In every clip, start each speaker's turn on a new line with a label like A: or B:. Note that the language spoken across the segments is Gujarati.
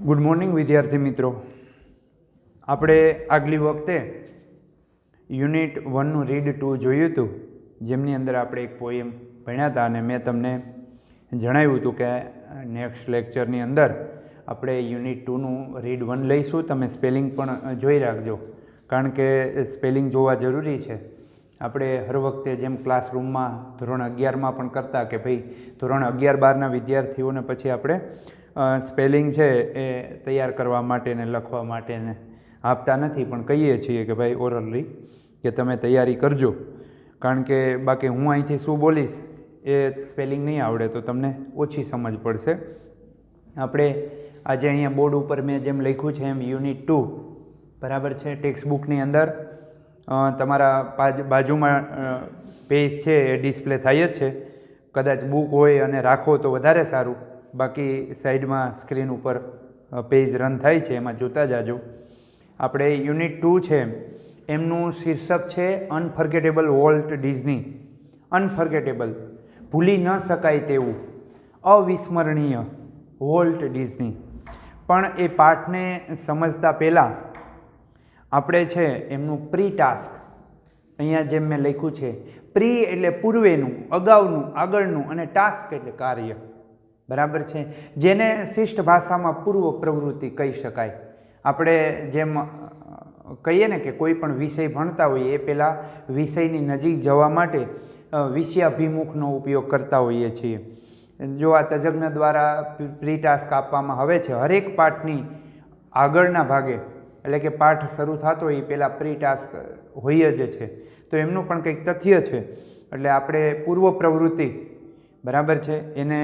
A: ગુડ મોર્નિંગ વિદ્યાર્થી મિત્રો. આપણે આગલી વખતે યુનિટ 1નું રીડ 2 જોયું હતું, જેમની અંદર આપણે એક પોએમ ભણ્યા હતા અને મેં તમને જણાવ્યું હતું કે નેક્સ્ટ લેક્ચરની અંદર આપણે યુનિટ 2નું રીડ 1 લઈશું. તમે સ્પેલિંગ પણ જોઈ રાખજો, કારણ કે સ્પેલિંગ જોવા જરૂરી છે. આપણે હર વખતે જેમ ક્લાસરૂમમાં ધોરણ 11માં પણ કરતા કે ભાઈ ધોરણ 11-12ના વિદ્યાર્થીઓને પછી આપણે સ્પેલિંગ છે એ તૈયાર કરવા માટે ને લખવા માટે ને આપતા નથી, પણ કહીએ છીએ કે ભાઈ ઓરલી કે તમે તૈયારી કરજો, કારણ કે બાકી હું અહીંથી શું બોલીશ એ સ્પેલિંગ નહીં આવડે તો તમને ઓછી સમજ પડશે. આપણે આજે અહીંયા બોર્ડ ઉપર મેં જેમ લખ્યું છે એમ યુનિટ 2 બરાબર છે, ટેક્સ્ટ બુકની અંદર તમારા બાજુમાં પેજ છે એ ડિસ્પ્લે થાય જ છે. કદાચ બુક હોય અને રાખો તો વધારે સારું, બાકી સાઈડમાં સ્ક્રીન ઉપર પેજ રન થાય છે, એમાં જોતા જાજો. આપણે યુનિટ 2 છે એમનું શીર્ષક છે અનફર્ગેટેબલ વોલ્ટ ડિઝની. અનફર્ગેટેબલ, ભૂલી ન શકાય તેવું, અવિસ્મરણીય વોલ્ટ ડિઝની. પણ એ પાઠને સમજતા પહેલાં આપણે છે એમનું પ્રી ટાસ્ક, અહીંયા જેમ મેં લખ્યું છે પ્રી એટલે પૂર્વેનું, અગાઉનું, આગળનું, અને ટાસ્ક એટલે કાર્ય, બરાબર છે, જેને શિષ્ટ ભાષામાં પૂર્વ પ્રવૃત્તિ કહી શકાય. આપણે જેમ કહીએ ને કે કોઈ પણ વિષય ભણતા હોઈએ એ પહેલાં વિષયની નજીક જવા માટે વિષયાભિમુખનો ઉપયોગ કરતા હોઈએ છીએ. જો આ તજજ્ઞ દ્વારા પ્રી ટાસ્ક આપવામાં આવે છે હરેક પાઠની આગળના ભાગે, એટલે કે પાઠ શરૂ થતો હોય એ પહેલાં પ્રી ટાસ્ક હોય જ છે, તો એમનું પણ કંઈક તથ્ય છે. એટલે આપણે પૂર્વ પ્રવૃત્તિ, બરાબર છે, એને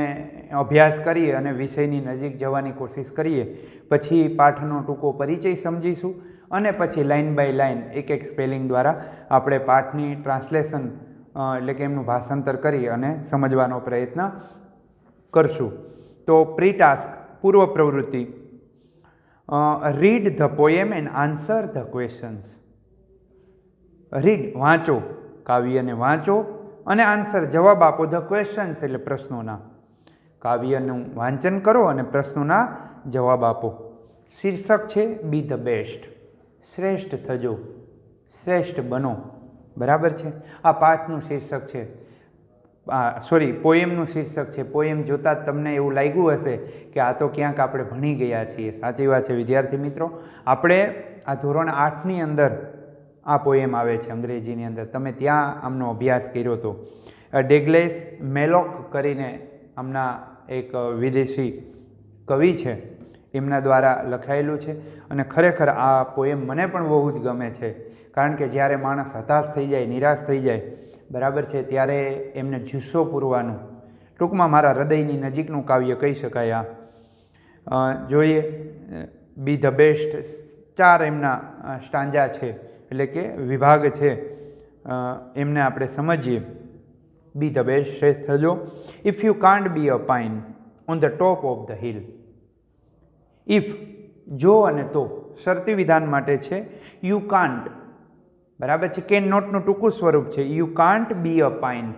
A: અભ્યાસ કરીએ અને વિષયની નજીક જવાની કોશિશ કરીએ. પછી પાઠનો ટૂંકો પરિચય સમજીશું અને પછી લાઇન બાય લાઇન એક એક સ્પેલિંગ દ્વારા આપણે પાઠની ટ્રાન્સલેશન એટલે કે એમનું ભાષાંતર કરી અને સમજવાનો પ્રયત્ન કરશું. તો પ્રી ટાસ્ક, પૂર્વ પ્રવૃત્તિ. Read the poem and answer the questions. Read વાંચો, કાવ્યને વાંચો, અને આન્સર જવાબ આપો, ધ ક્વેશ્ચન્સ એટલે પ્રશ્નોના. કાવ્યનું વાંચન કરો અને પ્રશ્નોના જવાબ આપો. શીર્ષક છે બી ધ બેસ્ટ, શ્રેષ્ઠ થજો, શ્રેષ્ઠ બનો, બરાબર છે. આ પાઠનું શીર્ષક છે, પોએમનું શીર્ષક છે. પોએમ જોતાં જ તમને એવું લાગ્યું હશે કે આ તો ક્યાંક આપણે ભણી ગયા છીએ. સાચી વાત છે વિદ્યાર્થી મિત્રો, આપણે આ ધોરણ 8ની અંદર આ પોએમ આવે છે અંગ્રેજીની અંદર, તમે ત્યાં આમનો અભ્યાસ કર્યો હતો. ડેગ્લેસ મેલોક કરીને આમના એક વિદેશી કવિ છે, એમના દ્વારા લખાયેલું છે. અને ખરેખર આ પોએમ મને પણ બહુ જ ગમે છે, કારણ કે જ્યારે માણસ હતાશ થઈ જાય, નિરાશ થઈ જાય, બરાબર છે, ત્યારે એમને જુસ્સો પૂરવાનું, ટૂંકમાં મારા હૃદયની નજીકનું કાવ્ય કહી શકાય. આ જોઈએ બી ધ બેસ્ટ, 4 એમના સ્ટાન્જા છે, એટલે કે વિભાગ છે, એમને આપણે સમજીએ. બી ધ બેસ્ટ, શ્રેષ્ઠ થજો. If you can't be a pine on the top of the hill. If, જો અને તો, શરતી વિધાન માટે છે. યુ કાન્ટ, બરાબર છે, કેન નોટનું ટૂંકું સ્વરૂપ છે. You can't be a pine.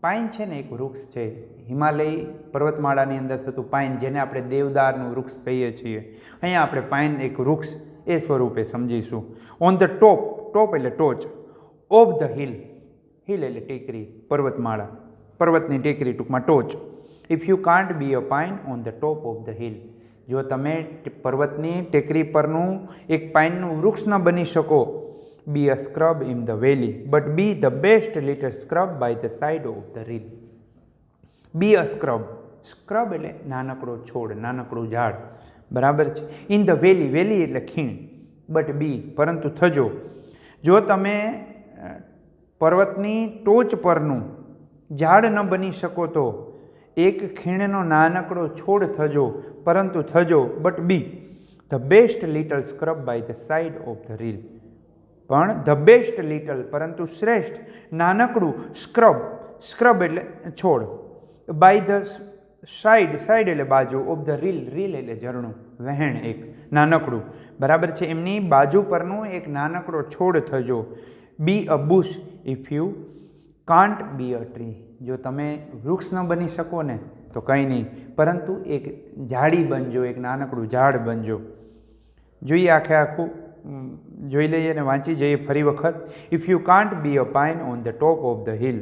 A: Pine છે ને એક વૃક્ષ છે, હિમાલય પર્વતમાળાની અંદર થતું પાઇન, જેને આપણે દેવદારનું વૃક્ષ કહીએ છીએ. અહીંયા આપણે પાઇન એક વૃક્ષ એ સ્વરૂપે સમજીશું. ઓન ધ ટોપ, ટોપ એટલે ટોચ, ઓફ ધ હિલ, હિલ એટલે ટેકરી, પર્વતમાળા, પર્વતની ટેકરી, ટૂંકમાં ટોચ. If you can't be a pine on the top of the hill. જો તમે પર્વતની ટેકરી પરનું એક પાઇનનું વૃક્ષ ન બની શકો, be a scrub in the valley, but be the best little scrub by the side of the rill. Be a scrub, scrub એટલે નાનકડો છોડ, નાનકડું ઝાડ, બરાબર છે. ઇન ધ વેલી, વેલી એટલે ખીણ, બટ બી પરંતુ થજો. જો તમે પર્વતની ટોચ પરનું ઝાડ ન બની શકો તો એક ખીણનો નાનકડો છોડ થજો, પરંતુ થજો, but be the best little scrub by the side of the rill. પણ ધ બેસ્ટ લિટલ પરંતુ શ્રેષ્ઠ નાનકડું સ્ક્રબ, સ્ક્રબ એટલે છોડ, બાય ધ સાઇડ, સાઇડ એટલે બાજુ, ઓફ ધ રીલ, રીલ એટલે ઝરણું, વહેણ એક નાનકડું, બરાબર છે, એમની બાજુ પરનું એક નાનકડો છોડ થજો. Be a bush if you can't be a tree. જો તમે વૃક્ષ ન બની શકો ને તો કંઈ નહીં, પરંતુ એક ઝાડી બનજો, એક નાનકડું ઝાડ બનજો. જોઈએ આખે આખું જોઈ લઈએ અને વાંચી જઈએ ફરી વખત. If you can't be a pine on the top of the hill,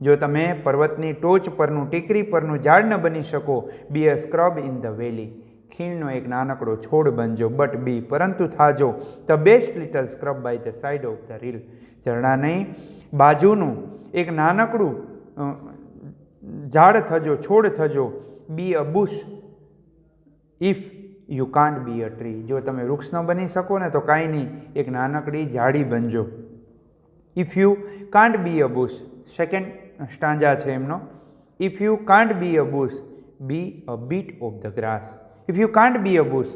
A: જો તમે પર્વતની ટોચ પરનું, ટેકરી પરનું ઝાડ ન બની શકો. Be a scrub in the valley, ખીણનો એક નાનકડો છોડ બનજો. બટ બી, પરંતુ થાજો the best little scrub by the side of the hill, ઝરણા નહીં બાજુનું એક નાનકડું ઝાડ થજો, છોડ થજો. Be a bush if you can't be a tree, જો તમે વૃક્ષ ન બની શકો ને તો કાંઈ નહીં, એક નાનકડી ઝાડી બનજો. If you can't be a bush, second stanza છે એમનો. If you can't be a bush, be a bit of the grass. If you can't be a bush,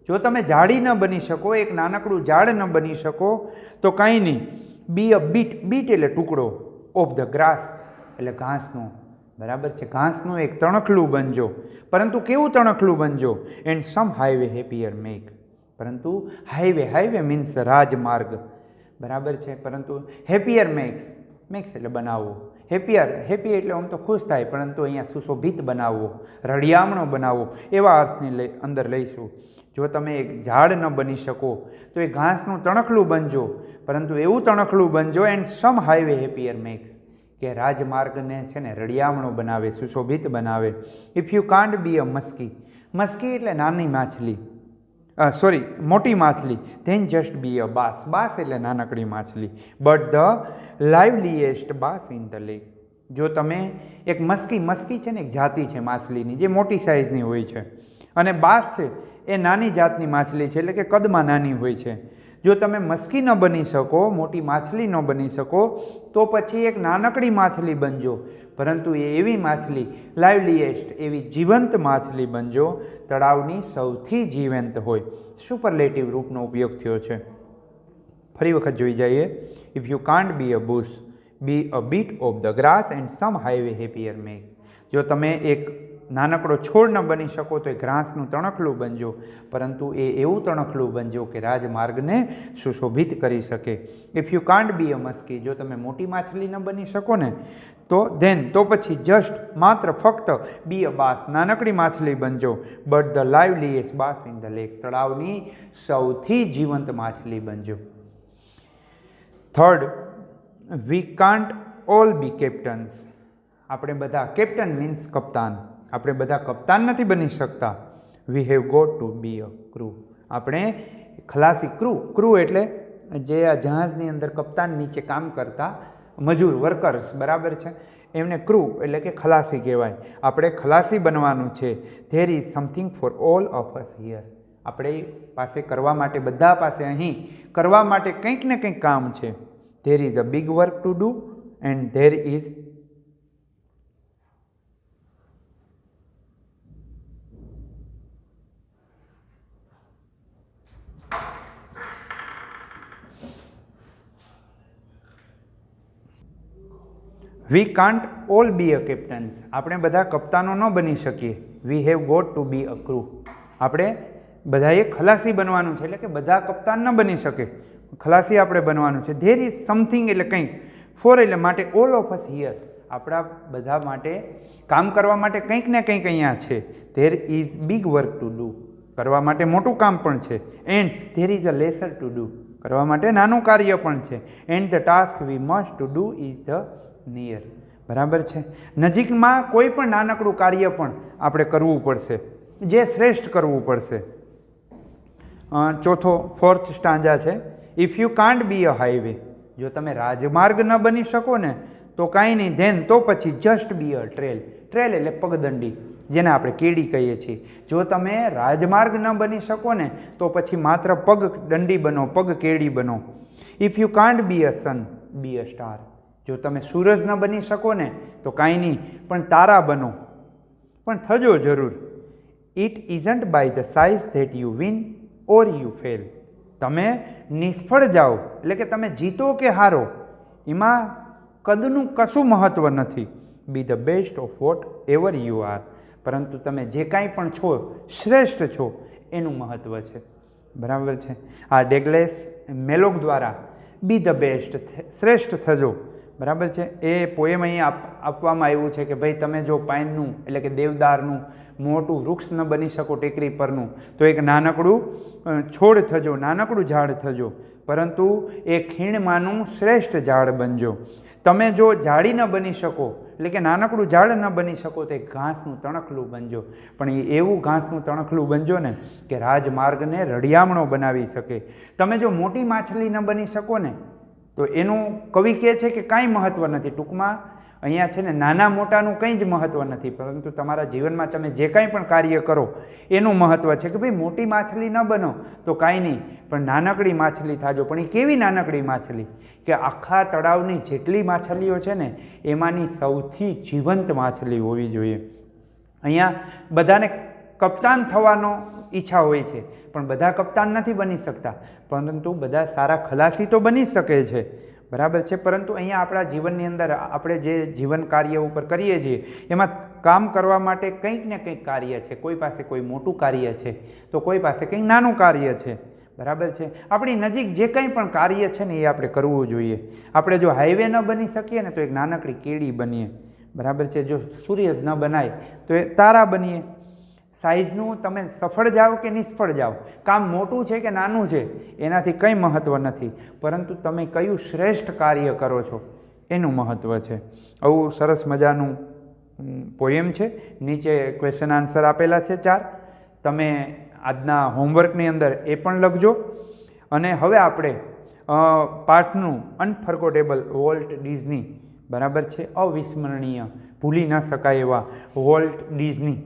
A: જો તમે ઝાડી ન બની શકો, એક નાનકડું ઝાડ ન બની શકો તો કાંઈ નહીં. બી અ બીટ, બીટ એટલે ટુકડો, ઓફ ધ ગ્રાસ એટલે ઘાસનું, બરાબર છે, ઘાસનું એક તણખલું બનજો. પરંતુ કેવું તણખલું બનજો? And some highway happier make, પરંતુ હાઈવે, હાઈવે મીન્સ રાજમાર્ગ, બરાબર છે, પરંતુ હેપીયર મેક્સ એટલે બનાવવો. હેપીયર, હેપી એટલે આમ તો ખુશ થાય, પરંતુ અહીંયા સુશોભિત બનાવવો, રળિયામણો બનાવવો, એવા અર્થને અંદર લઈશું. જો તમે એક ઝાડ ન બની શકો તો એ ઘાસનું તણખલું બનજો, પરંતુ એવું તણખલું બનજો. And some highway happier makes, કે રાજમાર્ગને છે ને રળિયામણો બનાવે, સુશોભિત બનાવે. If you can't be a muskie, muskie એટલે નાની માછલી, મોટી માછલી. ધેન જસ્ટ બી અ બાસ, બાસ એટલે નાનકડી માછલી. But the liveliest bass in the lake, જો તમે એક મસ્કી છે ને એક જાતિ છે માછલીની જે મોટી સાઇઝની હોય છે, અને બાસ છે એ નાની જાતની માછલી છે, એટલે કે કદમાં નાની હોય છે. જો તમે મસ્કી ન બની શકો, મોટી માછલી ન બની શકો, તો પછી એક નાનકડી માછલી બનજો, પરંતુ એ એવી માછલી, લાઇવલીએસ્ટ એવી જીવંત માછલી બનજો, તળાવની સૌથી જીવંત હોય. સુપરલેટિવ રૂપનો ઉપયોગ થયો છે. ફરી વખત જોઈ જઈએ. If you can't be a bush, be a bit of the grass and some highway happier make, જો તમે એક નાનકડો છોડ ન બની શકો તો એ ઘાસનું તણખલું બનજો, પરંતુ એ એવું તણખલું બનજો કે રાજમાર્ગને સુશોભિત કરી શકે. If you can't be a Maski, જો તમે મોટી માછલી ન બની શકો ને તો તો પછી જસ્ટ માત્ર ફક્ત બી અ બાસ, નાનકડી માછલી બનજો. But the liveliest bass in the lake, તળાવની સૌથી જીવંત માછલી બનજો. Third, we can't all be captains, આપણે બધા, કેપ્ટન મીન્સ કપ્તાન, આપણે બધા કપ્તાન નથી બની શકતા. We have got to be a crew, આપણે ખલાસી, ક્રૂ એટલે જે આ જહાજની અંદર કપ્તાન નીચે કામ કરતા મજૂર, વર્કર્સ, બરાબર છે, એમને ક્રૂ એટલે કે ખલાસી કહેવાય. આપણે ખલાસી બનવાનું છે. There is something for all of us here, આપણે પાસે કરવા માટે, બધા પાસે અહીં કરવા માટે કંઈક ને કંઈક કામ છે. There is a big work to do and there is we can't all be a captains, આપણે બધા કપ્તાનો ન બની શકીએ. We have got to be a crew, આપણે બધાએ ખલાસી બનવાનું છે, એટલે કે બધા કપ્તાન ન બની શકે, ખલાસી આપણે બનવાનું છે. ધેર ઇઝ સમથિંગ એટલે કંઈક, ફોર એટલે માટે, ઓલ ઓફ અસ હિયર, આપણા બધા માટે કામ કરવા માટે કંઈક ને કંઈક અહીંયા છે. There is big work to do, કરવા માટે મોટું કામ પણ છે. And there is a laser to do, કરવા માટે નાનું કાર્ય પણ છે. And the task we must to do is the near, બરાબર છે, નજીકમાં કોઈ પણ નાનકડું કાર્ય પણ આપણે કરવું પડશે, જે શ્રેષ્ઠ કરવું પડશે. ચોથો, ફોર્થ સ્ટાન્જા છે. If you can't be a highway, જો તમે રાજમાર્ગ ન બની શકો ને તો કાંઈ નહીં. તો પછી જસ્ટ બી અ ટ્રેલ, ટ્રેલ એટલે પગદંડી, જેને આપણે કેડી કહીએ છીએ. જો તમે રાજમાર્ગ ન બની શકો ને તો પછી માત્ર પગ દંડી બનો, પગ કેડી બનો. If you can't be a sun, be a star, જો તમે સૂરજ ન બની શકો ને તો કાંઈ નહીં, પણ તારા બનો, પણ થજો જરૂર. It isn't by the size that you win or you fail, તમે નિષ્ફળ જાઓ એટલે કે તમે જીતો કે હારો એમાં કદનું કશું મહત્ત્વ નથી. બી the best of what ever you are, પરંતુ તમે જે કાંઈ પણ છો, શ્રેષ્ઠ છો એનું મહત્ત્વ છે, બરાબર છે. આ ડેગ્લેસ મેલોક દ્વારા બી ધ બેસ્ટ, શ્રેષ્ઠ થજો, બરાબર છે। એ પોએમ અહીં આપવામાં આવ્યું છે કે ભાઈ તમે જો પાઇનનું એટલે કે દેવદારનું મોટું વૃક્ષ ન બની શકો ટેકરી પરનું, તો એક નાનકડું છોડ થજો, નાનકડું ઝાડ થજો, પરંતુ એ ખીણમાંનું શ્રેષ્ઠ ઝાડ બનજો। તમે જો ઝાડી ન બની શકો એટલે કે નાનકડું ઝાડ ન બની શકો તો એક ઘાસનું તણખલું બનજો, પણ એ એવું ઘાસનું તણખલું બનજો ને કે રાજમાર્ગને રળિયામણો બનાવી શકે। તમે જો મોટી માછલી ન બની શકો ને તો એનું કવિ કહે છે કે કાંઈ મહત્ત્વ નથી। ટૂંકમાં અહીંયા છે ને નાના મોટાનું કંઈ જ મહત્ત્વ નથી, પરંતુ તમારા જીવનમાં તમે જે કાંઈ પણ કાર્ય કરો એનું મહત્ત્વ છે કે ભાઈ મોટી માછલી ન બનો તો કાંઈ નહીં, પણ નાનકડી માછલી થાજો। પણ એ કેવી નાનકડી માછલી કે આખા તળાવની જેટલી માછલીઓ છે ને એમાંની સૌથી જીવંત માછલી હોવી જોઈએ। અહીંયા બધાને કપ્તાન થવાનો ઈચ્છા હોય છે, પણ બધા કપ્તાન નથી બની શકતા, પરંતુ બધા સારા ખલાસી તો બની શકે છે, બરાબર છે। પરંતુ અહીંયા આપણા જીવનની અંદર આપણે જે જીવન કાર્ય ઉપર કરીએ છીએ એમાં કામ કરવા માટે કંઈક ને કંઈક કાર્ય છે। કોઈ પાસે કોઈ મોટું કાર્ય છે તો કોઈ પાસે કંઈક નાનું કાર્ય છે, બરાબર છે। આપણી નજીક જે કંઈ પણ કાર્ય છે ને એ આપણે કરવું જોઈએ। આપણે જો હાઈવે ન બની શકીએ ને તો એક નાનકડી કેડી બનીએ, બરાબર છે। જો સૂર્ય ન બનાય તો એ તારા બનીએ। સાઇઝનું તમે સફળ જાઓ કે નિષ્ફળ જાઓ, કામ મોટું છે કે નાનું છે એનાથી કંઈ મહત્ત્વ નથી, પરંતુ તમે કયું શ્રેષ્ઠ કાર્ય કરો છો એનું મહત્ત્વ છે। આવું સરસ મજાનું પોએમ છે। નીચે ક્વેશ્ચન આન્સર આપેલા છે 4, તમે આજના હોમવર્કની અંદર એ પણ લખજો। અને હવે આપણે પાઠનું અનફર્ગોટેબલ વોલ્ટ ડિઝની, બરાબર છે, અવિસ્મરણીય ભૂલી ન શકાય એવા વોલ્ટ ડિઝની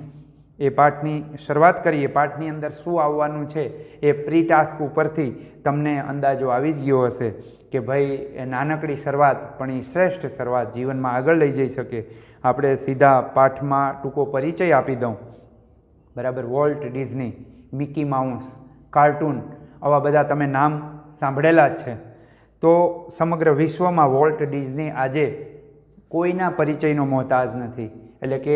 A: એ પાઠની શરૂઆત કરીએ। પાઠની અંદર શું આવવાનું છે એ પ્રી ટાસ્ક ઉપરથી તમને અંદાજો આવી જ ગયો હશે કે ભાઈ એ નાનકડી શરૂઆત પણ એ શ્રેષ્ઠ શરૂઆત જીવનમાં આગળ લઈ જઈ શકે। આપણે સીધા પાઠમાં ટૂંકો પરિચય આપી દઉં, બરાબર। Walt Disney, Mickey mouse, cartoon, આવા બધા તમે નામ સાંભળેલા જ છે। તો સમગ્ર વિશ્વમાં વોલ્ટ ડિઝની આજે કોઈના પરિચયનો મોહતાજ નથી, એટલે કે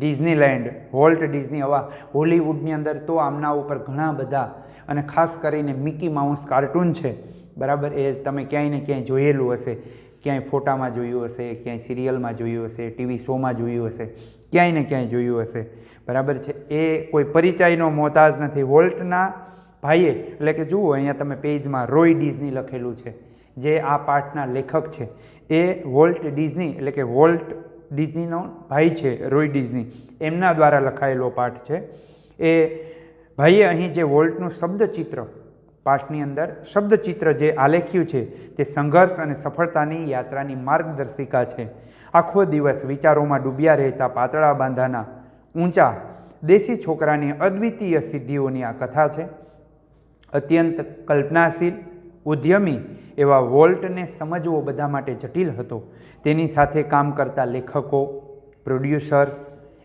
A: ડિઝનીલેન્ડ, વોલ્ટ ડિઝની, આવા હોલિવૂડની અંદર તો આમના ઉપર ઘણા બધા, અને ખાસ કરીને મિકી માઉસ કાર્ટૂન છે, બરાબર, એ તમે ક્યાંય ને ક્યાંય જોયેલું હશે, ક્યાંય ફોટામાં જોયું હશે, ક્યાંય સિરિયલમાં જોયું હશે, ટીવી શોમાં જોયું હશે, ક્યાંય ને ક્યાંય જોયું હશે, બરાબર છે। એ કોઈ પરિચયનો મોહતાજ નથી। વોલ્ટના ભાઈએ, એટલે કે જુઓ અહીંયા તમે પેજમાં રોય ડિઝની લખેલું છે, જે આ પાઠના લેખક છે એ વોલ્ટ ડિઝની એટલે કે વોલ્ટ ડિઝનીનો ભાઈ છે રોય ડિઝની, એમના દ્વારા લખાયેલો પાઠ છે। એ ભાઈએ અહીં જે વોલ્ટનું શબ્દચિત્ર, પાઠની અંદર શબ્દચિત્ર જે આલેખ્યું છે તે સંઘર્ષ અને સફળતાની યાત્રાની માર્ગદર્શિકા છે। આખો દિવસ વિચારોમાં ડૂબ્યા રહેતા પાતળા બાંધાના ઊંચા દેશી છોકરાની અદ્વિતીય સિદ્ધિઓની આ કથા છે। અત્યંત કલ્પનાશીલ, ઉદ્યમી એવા વોલ્ટને સમજવો બધા માટે જટિલ હતો। તેની સાથે કામ કરતા લેખકો, પ્રોડ્યુસર્સ,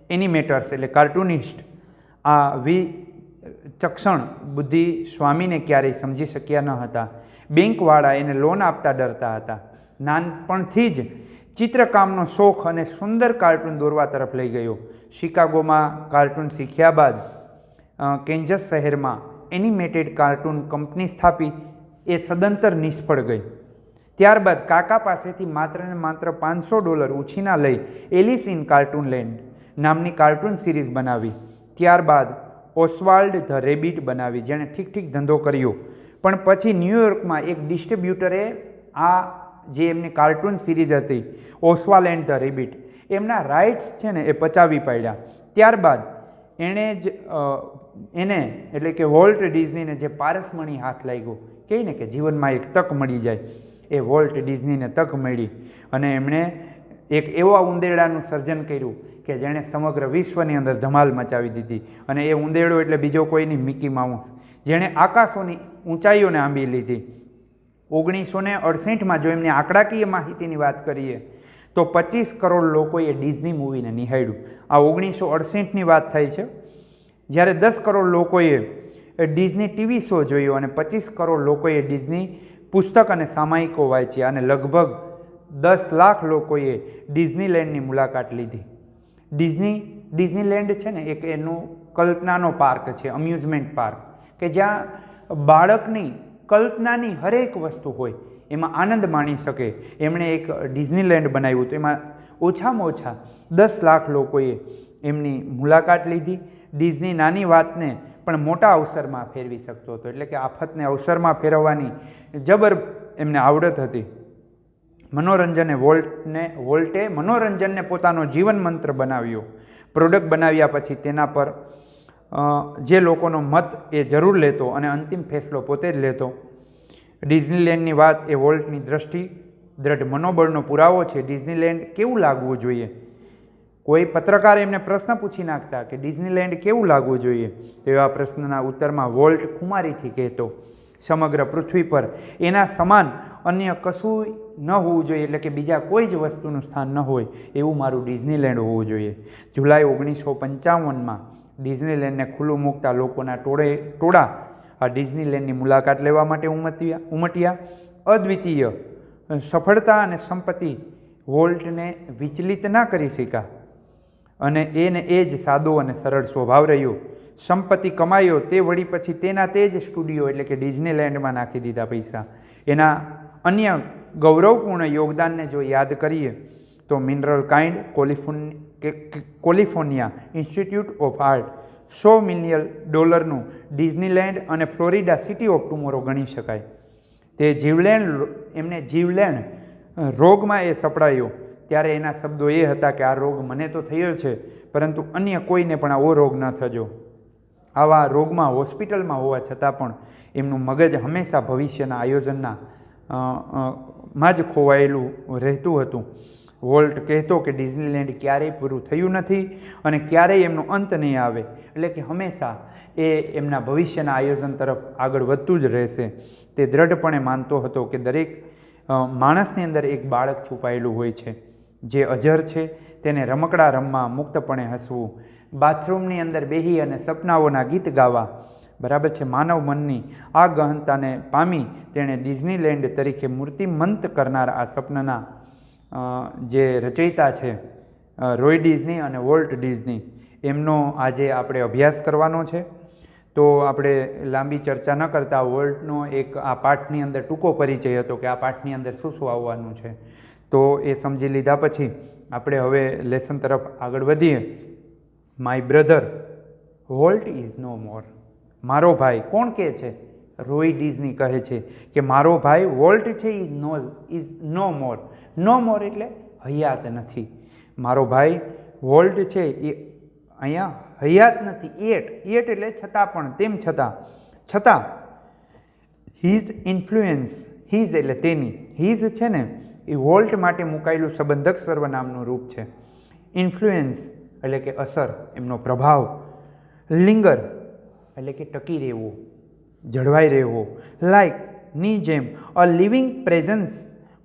A: એનિમેટર્સ એટલે કાર્ટૂનિસ્ટ આ વિચક્ષણ બુદ્ધિ સ્વામીને ક્યારેય સમજી શક્યા ન હતા। બેંકવાળા એને લોન આપતા ડરતા હતા। નાનપણથી જ ચિત્રકામનો શોખ અને સુંદર કાર્ટૂન દોરવા તરફ લઈ ગયો। શિકાગોમાં કાર્ટૂન શીખ્યા બાદ કેન્જસ શહેરમાં એનિમેટેડ કાર્ટૂન કંપની સ્થાપી, એ સદંતર નિષ્ફળ ગઈ। ત્યારબાદ કાકા પાસેથી માત્ર ને માત્ર $500 ઉછીના લઈ એલિસ ઇન કાર્ટૂનલેન્ડ નામની કાર્ટૂન સિરીઝ બનાવી। ત્યારબાદ ઓસ્વાલ્ડ ધ રેબિટ બનાવી, જેણે ઠીક ઠીક ધંધો કર્યો, પણ પછી ન્યૂયોર્કમાં એક ડિસ્ટ્રીબ્યુટરે આ જે એમની કાર્ટૂન સિરીઝ હતી ઓસ્વાલ્ડ એન્ડ ધ રેબિટ, એમના રાઇટ્સ છે ને એ પચાવી પાડ્યા। ત્યારબાદ એને એટલે કે વોલ્ટ ડિઝનીને જે પારસમણી હાથ લાગ્યો, કહે ને કે જીવનમાં એક તક મળી જાય, એ વોલ્ટ ડિઝનીને તક મળી અને એમણે એક એવા ઉંદેડાનું સર્જન કર્યું કે જેણે સમગ્ર વિશ્વની અંદર ધમાલ મચાવી દીધી। અને એ ઉંદેડો એટલે બીજો કોઈ નહીં, મિકી માઉસ, જેણે આકાશોની ઊંચાઈઓને આંબી લીધી। 1968માં જો એમની આંકડાકીય માહિતીની વાત કરીએ તો 25 કરોડ લોકોએ ડિઝની મૂવીને નિહાળ્યું। આ 1968ની વાત થઈ છે, જ્યારે 10 કરોડ લોકોએ ડિઝની ટીવી શો જોયો અને 25 કરોડ લોકોએ ડિઝની પુસ્તક અને સામાયિકો વાંચ્યા અને લગભગ 10 લાખ લોકોએ ડિઝનીલેન્ડની મુલાકાત લીધી। ડિઝનીલેન્ડ છે ને એક એનું કલ્પનાનો પાર્ક છે, અમ્યુઝમેન્ટ પાર્ક, કે જ્યાં બાળકની કલ્પનાની હરેક વસ્તુ હોય। એમાં આનંદ માણી શકે. એમણે એક ડિઝનીલેન્ડ બનાવ્યું તો એમાં ઓછામાં ઓછા 10 લાખ લોકોએ એમની મુલાકાત લીધી. ડિઝની નાની વાતને પણ મોટા અવસરમાં ફેરવી શકતો હતો, એટલે કે આફતને અવસરમાં ફેરવવાની જબર એમને આવડત હતી. વોલ્ટે મનોરંજનને પોતાનો જીવન મંત્ર બનાવ્યો. પ્રોડક્ટ બનાવ્યા પછી તેના પર જે લોકોનો મત એ જરૂર લેતો અને અંતિમ ફેસલો પોતે જ લેતો. ડિઝનીલેન્ડની વાત એ વોલ્ટની દ્રઢ મનોબળનો પુરાવો છે. ડિઝનીલેન્ડ કેવું લાગવું જોઈએ? કોઈ પત્રકાર એમને પ્રશ્ન પૂછી નાખતા કે ડિઝનીલેન્ડ કેવું લાગવું જોઈએ, તો એવા પ્રશ્નના ઉત્તરમાં વોલ્ટ ખુમારીથી કહેતો, સમગ્ર પૃથ્વી પર એના સમાન અન્ય કશું ન હોવું જોઈએ, એટલે કે બીજા કોઈ જ વસ્તુનું સ્થાન ન હોય એવું મારું ડિઝનીલેન્ડ હોવું જોઈએ. જુલાઈ 1955માં ડિઝનીલેન્ડને ખુલ્લું મૂકતા લોકોના ટોળા આ ડિઝનીલેન્ડની મુલાકાત લેવા માટે ઉમટ્યા. અદ્વિતીય સફળતા અને સંપત્તિ વોલ્ટને વિચલિત ના કરી શક્યા અને એ જ સાદો અને સરળ સ્વભાવ રહ્યો. સંપત્તિ કમાયો તે વળી પછી તેના તે જ સ્ટુડિયો એટલે કે ડિઝનીલેન્ડમાં નાખી દીધા પૈસા. એના અન્ય ગૌરવપૂર્ણ યોગદાનને જો યાદ કરીએ તો mineral kind California institute of art $100 million Disneyland અને ફ્લોરિડા સિટી ઓફ ટુમોરો ગણી શકાય. તે જીવલેણ રોગમાં એ સપડાયો ત્યારે એના શબ્દો એ હતા કે આ રોગ મને તો થયો છે, પરંતુ અન્ય કોઈને પણ આવો રોગ ન થજો. આવા રોગમાં હોસ્પિટલમાં હોવા છતાં પણ એમનું મગજ હંમેશા ભવિષ્યના આયોજનના માં જ ખોવાયેલું રહેતું હતું. વોલ્ટ કહેતો કે ડિઝનીલેન્ડ ક્યારેય પૂરું થયું નથી અને ક્યારેય એમનો અંત નહીં આવે, એટલે કે હંમેશા એ એમના ભવિષ્યના આયોજન તરફ આગળ વધતું જ રહેશે. તે દ્રઢપણે માનતો હતો કે દરેક માણસની અંદર એક બાળક છુપાયેલું હોય છે જે અજર છે. તેને રમકડા રમવા, મુક્તપણે હસવું, બાથરૂમની અંદર બેહી અને સપનાઓના ગીત ગાવા. બરાબર છે. માનવ મનની આ ગહનતાને પામી તેણે ડિઝનીલેન્ડ તરીકે મૂર્તિમંત કરનાર આ સપનાના જે રચયિતા છે રોય ડિઝની અને વોલ્ટ ડિઝની, એમનો આજે આપણે અભ્યાસ કરવાનો છે. તો આપણે લાંબી ચર્ચા ન કરતા વોલ્ટનો એક આ પાઠની અંદર ટૂંકો પરિચય હતો કે આ પાઠની અંદર શું શું આવવાનું છે, તો એ સમજી લીધા પછી આપણે હવે લેસન તરફ આગળ વધીએ. My brother Walt is no more. મારો ભાઈ કોણ કહે છે? રોય ડિઝની કહે છે કે મારો ભાઈ વોલ્ટ છે ઇઝ નો મોર. નો મોર એટલે હયાત નથી. મારો ભાઈ વોલ્ટ છે એ અહીંયા હયાત નથી. એટ એટલે છતાં પણ, તેમ છતાં હિઝ ઇન્ફ્લુએન્સ, હિઝ એટલે તેની, હિઝ છે ને એ વોલ્ટ માટે મુકાયેલું સંબંધક સર્વનામનું રૂપ છે. ઇન્ફ્લુએન્સ એટલે કે અસર, એમનો પ્રભાવ. લિંગર એટલે કે ટકી રહેવો, જળવાઈ રહેવો. લાઈક ની જેમ a living presence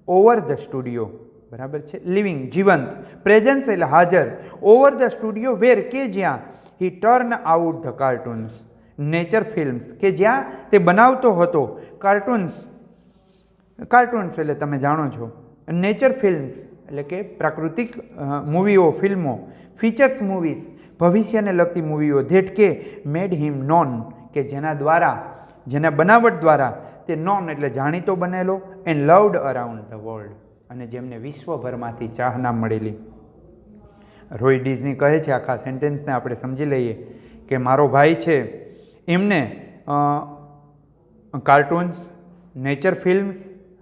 A: over the studio. બરાબર છે. લિવિંગ જીવંત, પ્રેઝન્સ એટલે હાજર, ઓવર ધ સ્ટુડિયો વેર કે જ્યાં he turn out the cartoons. Nature films કે જ્યાં તે બનાવતો હતો કાર્ટૂન્સ. કાર્ટૂન્સ એટલે તમે જાણો છો. નેચર ફિલ્મ્સ એટલે કે પ્રાકૃતિક મૂવીઓ, ફિલ્મો. ફીચર્સ મૂવીઝ ભવિષ્યને લગતી મૂવીઓ. ધેટ કે મેડ હિમ નોન કે જેના બનાવટ દ્વારા તે નોન એટલે જાણીતો બનેલો. And loved around the world અને જેમને વિશ્વભરમાંથી ચાહના મળેલી. રોય ડિઝની કહે છે, આખા સેન્ટેન્સને આપણે સમજી લઈએ કે મારો ભાઈ છે એમને કાર્ટૂન્સ, નેચર ફિલ્મ્સ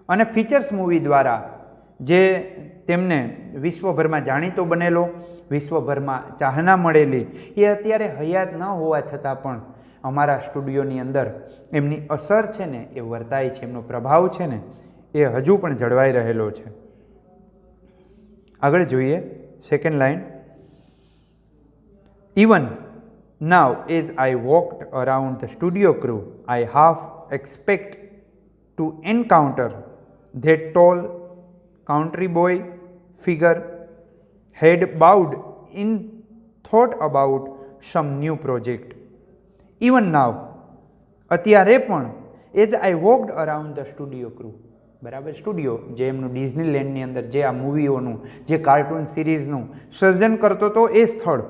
A: અને ફીચર્સ મૂવી દ્વારા જે તેમને વિશ્વભરમાં જાણીતો બનેલો, વિશ્વભરમાં ચાહના મળેલી, એ અત્યારે હયાત ન હોવા છતાં પણ અમારા સ્ટુડિયોની અંદર એમની અસર છે ને એ વર્તાય છે, એમનો પ્રભાવ છે ને એ હજુ પણ જળવાઈ રહેલો છે. આગળ જોઈએ second line. Even now, as I walked around the studio crew, I half expect to encounter that tall country boy figure had bowed in thought about some new project. Even now, અત્યારે પણ, as I walked around the studio crew, બરાબર, સ્ટુડિયો જે એમનું ડિઝનીલેન્ડની અંદર જે આ મૂવીઓનું, જે કાર્ટૂન સિરીઝનું સર્જન કરતો હતો એ સ્થળ,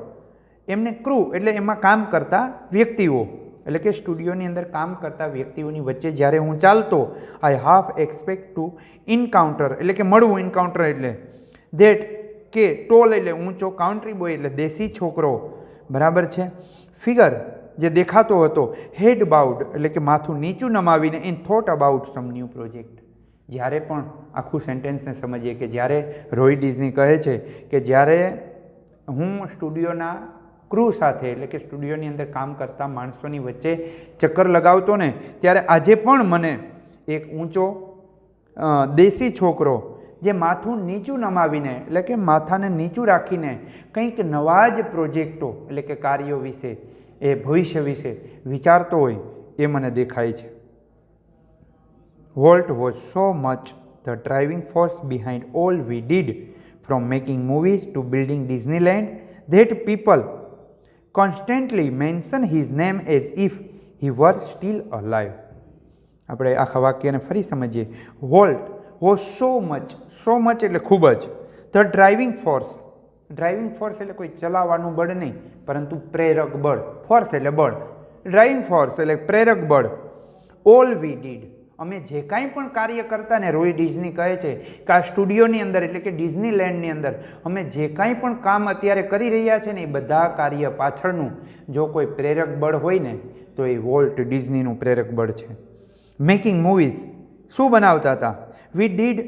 A: એમને ક્રૂ એટલે એમાં કામ કરતા વ્યક્તિઓ, એટલે કે સ્ટુડિયોની અંદર કામ કરતા વ્યક્તિઓની વચ્ચે જ્યારે હું ચાલતો, આઈ હાફ એક્સપેક્ટ ટુ ઇનકાઉન્ટર એટલે કે મળવું, ઇનકાઉન્ટર એટલે ધેટ કે ટોલ એટલે ઊંચો, કાઉન્ટ્રી બોય એટલે દેશી છોકરો, બરાબર છે. ફિગર જે દેખાતો હતો, હેડ બાઉડ એટલે કે માથું નીચું નમાવીને in thought about some new project. જ્યારે પણ આખું સેન્ટેન્સને સમજીએ કે જ્યારે રોય ડિઝની કહે છે કે જ્યારે હું સ્ટુડિયોના ક્રૂ સાથે એટલે કે સ્ટુડિયોની અંદર કામ કરતા માણસોની વચ્ચે ચક્કર લગાવતો ને, ત્યારે આજે પણ મને એક ઊંચો દેશી છોકરો જે માથું નીચું નમાવીને એટલે કે માથાને નીચું રાખીને કંઈક નવા જ પ્રોજેક્ટો એટલે કે કાર્યો વિશે, એ ભવિષ્ય વિશે વિચારતો હોય એ મને દેખાય છે. Walt was so much the driving force behind all we did, from making movies to building Disneyland, that people constantly mention his name as if he were still alive. આપણે આખા વાક્યને ફરી સમજીએ. વોલ્ટ વોઝ સો મચ એટલે ખૂબ જ, the driving force, driving force એટલે કોઈ ચલાવવાનું બળ નહીં પરંતુ પ્રેરક બળ, ફોર્સ એટલે બળ, ડ્રાઇવિંગ ફોર્સ એટલે પ્રેરક બળ. ઓલ વી ડીડ, અમે જે કાંઈ પણ કાર્ય કરતા ને, રોય ડિઝની કહે છે કે આ સ્ટુડિયોની અંદર એટલે કે ડિઝનીલેન્ડની અંદર અમે જે કાંઈ પણ કામ અત્યારે કરી રહ્યા છે ને, એ બધા કાર્ય પાછળનું જો કોઈ પ્રેરક બળ હોય ને તો એ વોલ્ટ ડિઝનીનું પ્રેરક બળ છે. મેકિંગ મૂવીઝ, શું બનાવતા હતા? વી ડીડ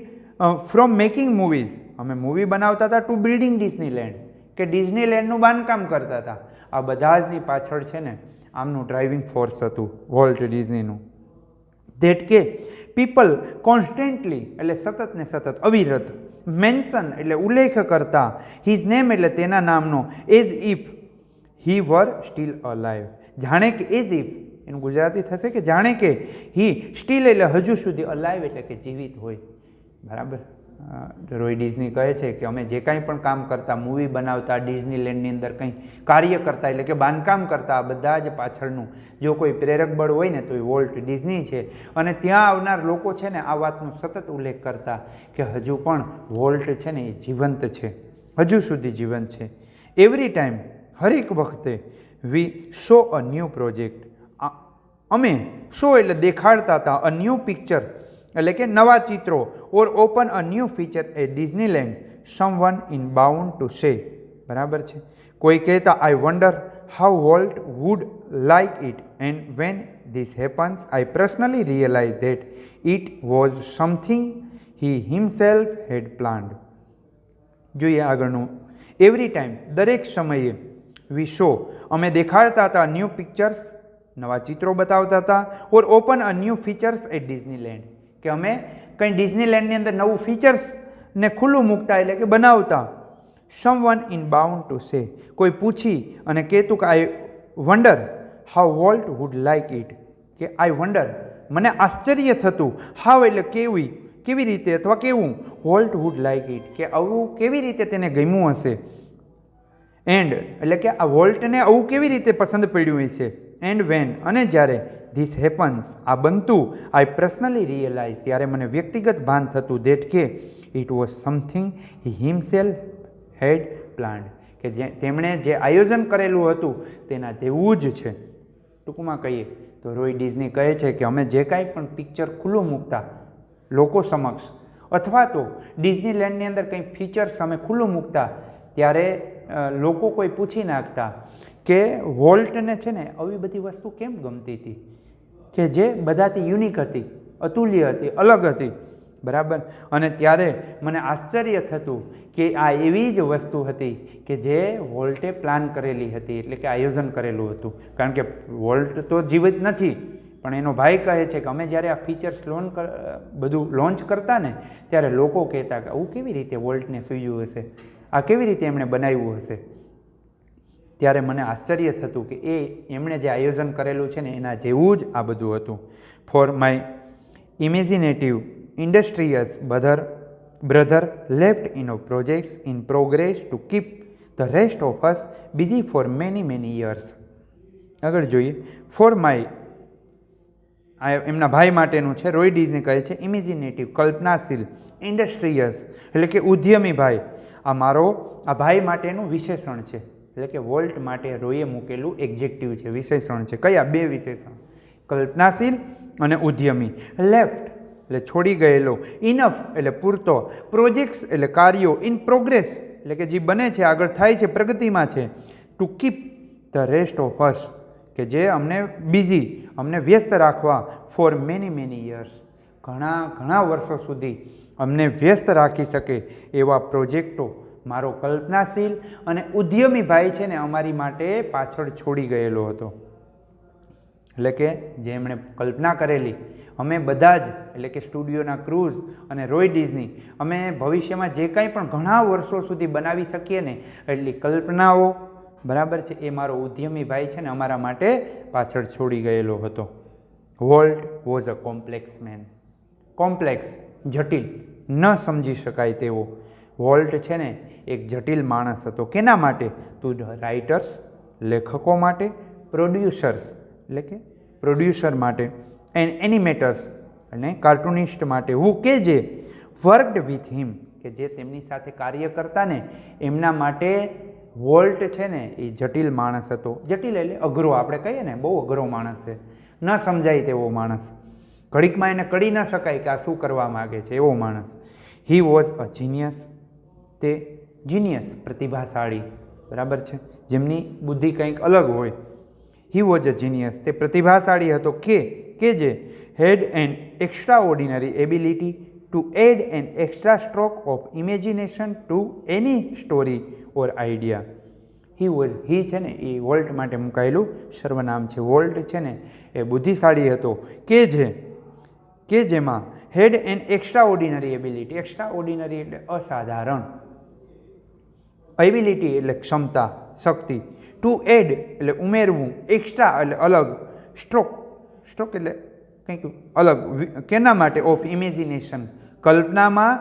A: ફ્રોમ મેકિંગ મૂવીઝ, અમે મૂવી બનાવતા હતા, ટુ બિલ્ડિંગ ડિઝનીલેન્ડ કે ડિઝનીલેન્ડનું બાંધકામ કરતા હતા. આ બધા જની પાછળ છે ને આમનું ડ્રાઇવિંગ ફોર્સ હતું વોલ્ટ ડિઝનીનું. ધેટ કે પીપલ કોન્સ્ટન્ટલી એટલે સતત ને સતત, અવિરત, મેન્શન એટલે ઉલ્લેખ કરતા, હિઝ નેમ એટલે તેના નામનો, as if he were still alive, જાણે કે, એઝ ઇફ એનું ગુજરાતી થશે કે જાણે કે, હી સ્ટીલ એટલે હજુ સુધી, અલાઇવ એટલે કે જીવિત હોય, બરાબર. રોય ડિઝની કહે છે કે અમે જે કાંઈ પણ કામ કરતા, મૂવી બનાવતા, ડિઝનીલેન્ડની અંદર કંઈ કાર્ય કરતા એટલે કે બાંધકામ કરતા, બધા જ પાછળનું જો કોઈ પ્રેરક બળ હોય ને તો એ વોલ્ટ ડિઝની છે. અને ત્યાં આવનાર લોકો છે ને આ વાતનો સતત ઉલ્લેખ કરતા કે હજુ પણ વોલ્ટ છે ને એ જીવંત છે, હજુ સુધી જીવંત છે. એવરી ટાઈમ, હરેક વખતે, વી શો અ ન્યૂ પ્રોજેક્ટ, અમે શો એટલે દેખાડતા હતા, અ ન્યૂ પિક્ચર એટલે કે નવા ચિત્રો, or open a new feature a Disneyland, someone in bound to say, બરાબર છે. કોઈ કહેતા, I wonder how Walt would like it, and when this happens I personally realise that it was something he himself had planned. જોઈએ આગળનું. એવરી ટાઈમ, દરેક સમયે, વી શો અમે દેખાડતા હતા, ન્યૂ પિક્ચર્સ નવા ચિત્રો બતાવતા હતા, or open a new features at Disneyland કે અમે કંઈ ડિઝનીલેન્ડની અંદર નવું ફીચર્સને ખુલ્લું મૂકતા એટલે કે બનાવતા. સમવન ઇન બાઉન્ડ ટુ સે, કોઈ પૂછી અને કહેતું કે I wonder how Walt would like it, કે આઈ વન્ડર મને આશ્ચર્ય થતું, હાવ એટલે કેવી રીતે અથવા કેવું, વોલ્ટ વુડ લાઇક ઇટ કે આવું કેવી રીતે તેને ગમ્યું હશે, એન્ડ એટલે કે આ વોલ્ટને આવું કેવી રીતે પસંદ પડ્યું હશે, એન્ડ વેન અને જ્યારે ધીસ હેપન્સ આ બનતું, આઈ પર્સનલી રિયલાઇઝ ત્યારે મને વ્યક્તિગત ભાન થતું, ધેટ કે it was something he himself had planned કે જે તેમણે જે આયોજન કરેલું હતું તેના જેવું જ છે. ટૂંકમાં કહીએ તો રોય ડિઝની કહે છે કે અમે જે કાંઈ પણ પિક્ચર ખુલ્લું મૂકતા લોકો સમક્ષ અથવા તો ડિઝનીલેન્ડની અંદર કંઈ ફીચર્સ અમે ખુલ્લું મૂકતા ત્યારે લોકો કોઈ પૂછી નાખતા કે વોલ્ટને છે ને આવી બધી વસ્તુ કેમ ગમતી હતી કે જે બધાથી યુનિક હતી, અતુલ્ય હતી, અલગ હતી, બરાબર. અને ત્યારે મને આશ્ચર્ય થતું કે આ એવી જ વસ્તુ હતી કે જે વોલ્ટે પ્લાન કરેલી હતી એટલે કે આયોજન કરેલું હતું. કારણ કે વોલ્ટ તો જીવિત નથી, પણ એનો ભાઈ કહે છે કે અમે જ્યારે આ ફીચર્સ બધું લોન્ચ કરતા ને ત્યારે લોકો કહેતા કે આવું કેવી રીતે વોલ્ટને સૂઝ્યું હશે, આ કેવી રીતે એમણે બનાવ્યું હશે. ત્યારે મને આશ્ચર્ય થતું કે એમણે જે આયોજન કરેલું છે ને એના જેવું જ આ બધું હતું. For my imaginative ઇન્ડસ્ટ્રીયસ brother left in projects in progress to keep the rest of us busy for many years. આગળ જોઈએ. ફોર માય એમના ભાઈ માટેનું છે. રોય ડિઝની કહે છે ઇમેજિનેટિવ કલ્પનાશીલ, ઇન્ડસ્ટ્રીયસ એટલે કે ઉદ્યમી ભાઈ. આ ભાઈ માટેનું વિશેષણ છે. એટલે કે વોલ્ટ માટે રોયે મૂકેલું એક્ઝેક્ટિવ છે, વિશેષણ છે. કયા? 2 વિશેષણ, કલ્પનાશીલ અને ઉદ્યમી. લેફ્ટ એટલે છોડી ગયેલો, ઇનફ એટલે પૂરતો, પ્રોજેક્ટ્સ એટલે કાર્યો, ઇન પ્રોગ્રેસ એટલે કે જે બને છે, આગળ થાય છે, પ્રગતિમાં છે, to keep the rest of us કે જે અમને બિઝી, અમને વ્યસ્ત રાખવા, ફોર મેની યર્સ ઘણા વર્ષો સુધી અમને વ્યસ્ત રાખી શકે એવા પ્રોજેક્ટો મારો કલ્પનાશીલ અને ઉદ્યમી ભાઈ છે ને અમારી માટે પાછળ છોડી ગયેલો હતો. એટલે કે જે એમણે કલ્પના કરેલી, અમે બધા જ એટલે કે સ્ટુડિયોના ક્રૂઝ અને રોય ડિઝની અમે ભવિષ્યમાં જે કાંઈ પણ ઘણા વર્ષો સુધી બનાવી શકીએ ને એટલી કલ્પનાઓ, બરાબર છે, એ મારો ઉદ્યમી ભાઈ છે ને અમારા માટે પાછળ છોડી ગયેલો હતો. Walt was a complex man. Complex જટિલ, ન સમજી શકાય તેવો. વોલ્ટ છે ને એક જટિલ માણસ હતો. કેના માટે? ટુ ધ રાઇટર્સ લેખકો માટે, પ્રોડ્યુસર્સ એટલે કે પ્રોડ્યુસર માટે, એન્ડ એનિમેટર્સ અને કાર્ટુનિસ્ટ માટે, હુ કે જે વર્કડ વિથ હિમ કે જે તેમની સાથે કાર્ય કરતા ને એમના માટે વોલ્ટ છે ને એ જટિલ માણસ હતો. જટિલ એટલે અઘરો, આપણે કહીએ ને બહુ અઘરો માણસ છે, ન સમજાય તેવો માણસ, ઘડીકમાં એને કડી ન શકાય કે આ શું કરવા માગે છે એવો માણસ. હી વોઝ અ જીનિયસ, તે જીનિયસ પ્રતિભાશાળી, બરાબર છે, જેમની બુદ્ધિ કંઈક અલગ હોય. હી વોઝ અ જીનિયસ, તે પ્રતિભાશાળી હતો કે જે had an extraordinary ability to add an extra stroke of imagination to any story or idea. હી છે ને એ વોલ્ટ માટે મુકાયેલું સર્વનામ છે. વોલ્ટ છે ને એ બુદ્ધિશાળી હતો કે જેમાં હેડ an extraordinary ability, extra ordinary એટલે અસાધારણ, એબિલિટી એટલે ક્ષમતા, શક્તિ, ટુ એડ એટલે ઉમેરવું, એક્સ્ટ્રા એટલે અલગ, સ્ટ્રોક એટલે કંઈક અલગ, કેના માટે? ઓફ ઇમેજિનેશન, કલ્પનામાં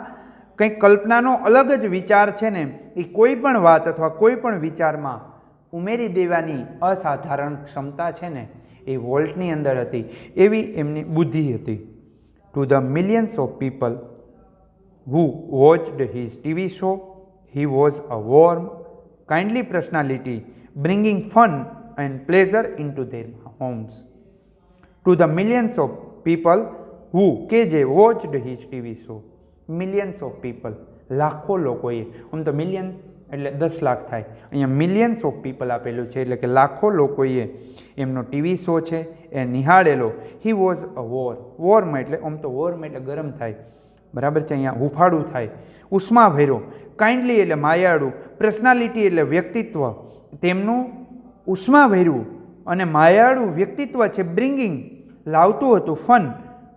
A: કંઈક કલ્પનાનો અલગ જ વિચાર છે ને એ કોઈ પણ વાત અથવા કોઈ પણ વિચારમાં ઉમેરી દેવાની અસાધારણ ક્ષમતા છે ને એ વોલ્ટની અંદર હતી. એવી એમની બુદ્ધિ હતી. To the millions of people who watched his TV show, he was a warm kindly personality bringing fun and pleasure into their homes. To the millions of people who કે જે watched his TV show, millions of people લાખો લોકોએ, આમ તો મિલિયન્સ એટલે 10 લાખ થાય, અહીંયા મિલિયન્સ ઓફ પીપલ આપેલું છે એટલે કે લાખો લોકોએ એમનો ટીવી શો છે એ નિહાળેલો. હી વોઝ અ વોર્મ એટલે આમ તો વોર્મ એટલે ગરમ થાય, બરાબર છે, અહીંયા હુફાળું થાય. ઉષ્મા ભર્યો, કાઇન્ડલી એટલે માયાળું, પર્સનાલિટી એટલે વ્યક્તિત્વ, તેમનું ઉષ્મા ભર્યું અને માયાળું વ્યક્તિત્વ છે. બ્રિંગિંગ લાવતું હતું, ફન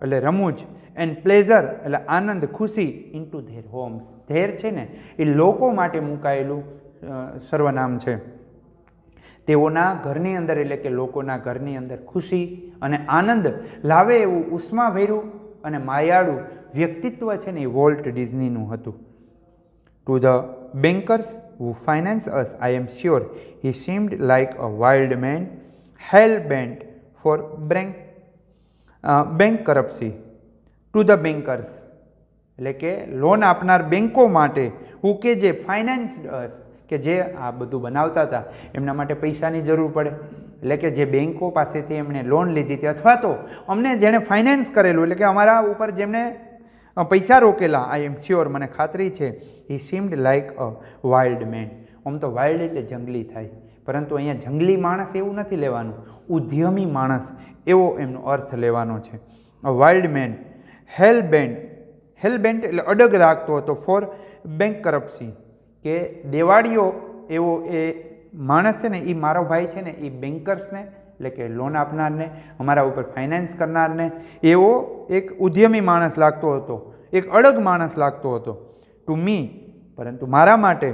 A: એટલે રમૂજ, એન્ડ પ્લેઝર એટલે આનંદ, ખુશી, into their homes. Their છે ને એ લોકો માટે મુકાયેલું સર્વનામ છે. તેઓના ઘરની અંદર એટલે કે લોકોના ઘરની અંદર ખુશી અને આનંદ લાવે એવું ઉષ્માભર્યું અને માયાળું વ્યક્તિત્વ છે ને એ વોલ્ટ ડિઝનીનું હતું. To the bankers who finance us I am sure he seemed like a wild man hell bent for bankruptcy. To the bankers એટલે કે લોન આપનાર બેન્કો માટે, હુ કે જે ફાઇનાન્સ્ડ અસ કે જે આ બધું બનાવતા હતા એમના માટે પૈસાની જરૂર પડે, એટલે કે જે બેન્કો પાસેથી એમણે લોન લીધી હતી અથવા તો અમને જેણે ફાઇનાન્સ કરેલું એટલે કે અમારા ઉપર જેમણે પૈસા રોકેલા, આઈ એમ શ્યોર મને ખાતરી છે, he seemed like a wild man. આમ તો વાઇલ્ડ એટલે જંગલી થાય, પરંતુ અહીંયા જંગલી માણસ એવું નથી લેવાનું, ઉદ્યમી માણસ એવો એમનો અર્થ લેવાનો છે. અ વાઇલ્ડ મેન, હેલબેન્ટ એટલે અડગ રાખતો હતો, ફોર બેંક કરપ્સી કે દેવાળીઓ એવો એ માણસ છે ને એ મારો ભાઈ છે ને એ બેન્કર્સને એટલે કે લોન આપનારને, અમારા ઉપર ફાઇનાન્સ કરનારને એવો એક ઉદ્યમી માણસ લાગતો હતો, એક અડગ માણસ લાગતો હતો. ટુ મી પરંતુ મારા માટે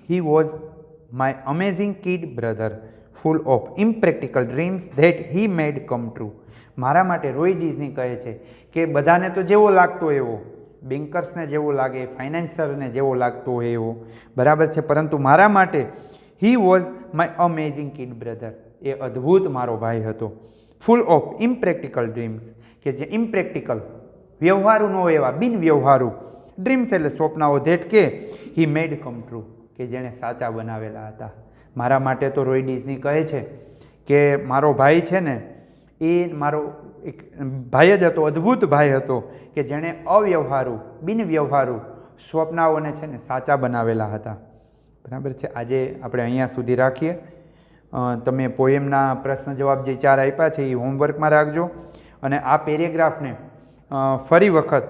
A: he was my amazing kid brother full of impractical dreams that he made come true. મારા માટે રોય ડિઝની કહે છે કે બધાને તો જેવો લાગતો એવો, બેન્કર્સને જેવો લાગે, ફાઇનાન્સરને જેવો લાગતો હોય એવો, બરાબર છે, પરંતુ મારા માટે he was my amazing kid brother, એ અદ્ભુત મારો ભાઈ હતો. ફૂલ ઓફ ઇમ્પ્રેક્ટિકલ ડ્રીમ્સ કે જે ઇમ્પ્રેક્ટિકલ વ્યવહારુ ન હોય એવા, બિનવ્યવહારુ, ડ્રીમ્સ એટલે સ્વપ્નાઓ, ધેટ કે હી મેડ કમ ટ્રુ કે જેણે સાચા બનાવેલા હતા. મારા માટે તો રોય ડિઝની કહે છે કે મારો ભાઈ છે ને એ મારો એક ભાઈ જ હતો, અદ્ભુત ભાઈ હતો કે જેણે અવ્યવહારુ બિનવ્યવહારુ સ્વપ્નાઓને છે ને સાચા બનાવેલા હતા. બરાબર છે. આજે આપણે અહીંયા સુધી રાખીએ. તમે પોએમના પ્રશ્ન જવાબ જે 4 આપ્યા છે એ હોમવર્કમાં રાખજો અને આ પેરેગ્રાફને ફરી વખત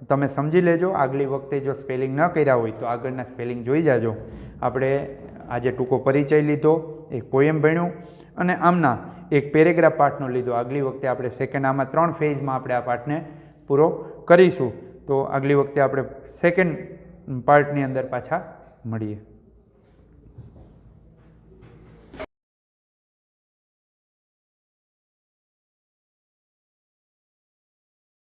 A: તમે સમજી લેજો. આગલી વખતે જો સ્પેલિંગ ન કર્યા હોય તો આગળના સ્પેલિંગ જોઈ જાજો. આપણે આજે ટૂંકો પરિચય લીધો, એક પોએમ ભણ્યું અને આમના એક પેરેગ્રાફ પાઠનો લીધો. આગલી વખતે આપણે સેકન્ડ આમાં 3 ફેઝમાં આપણે આ પાઠને પૂરો કરીશું. તો આગલી વખતે આપણે સેકન્ડ પાર્ટની અંદર પાછા મળીએ.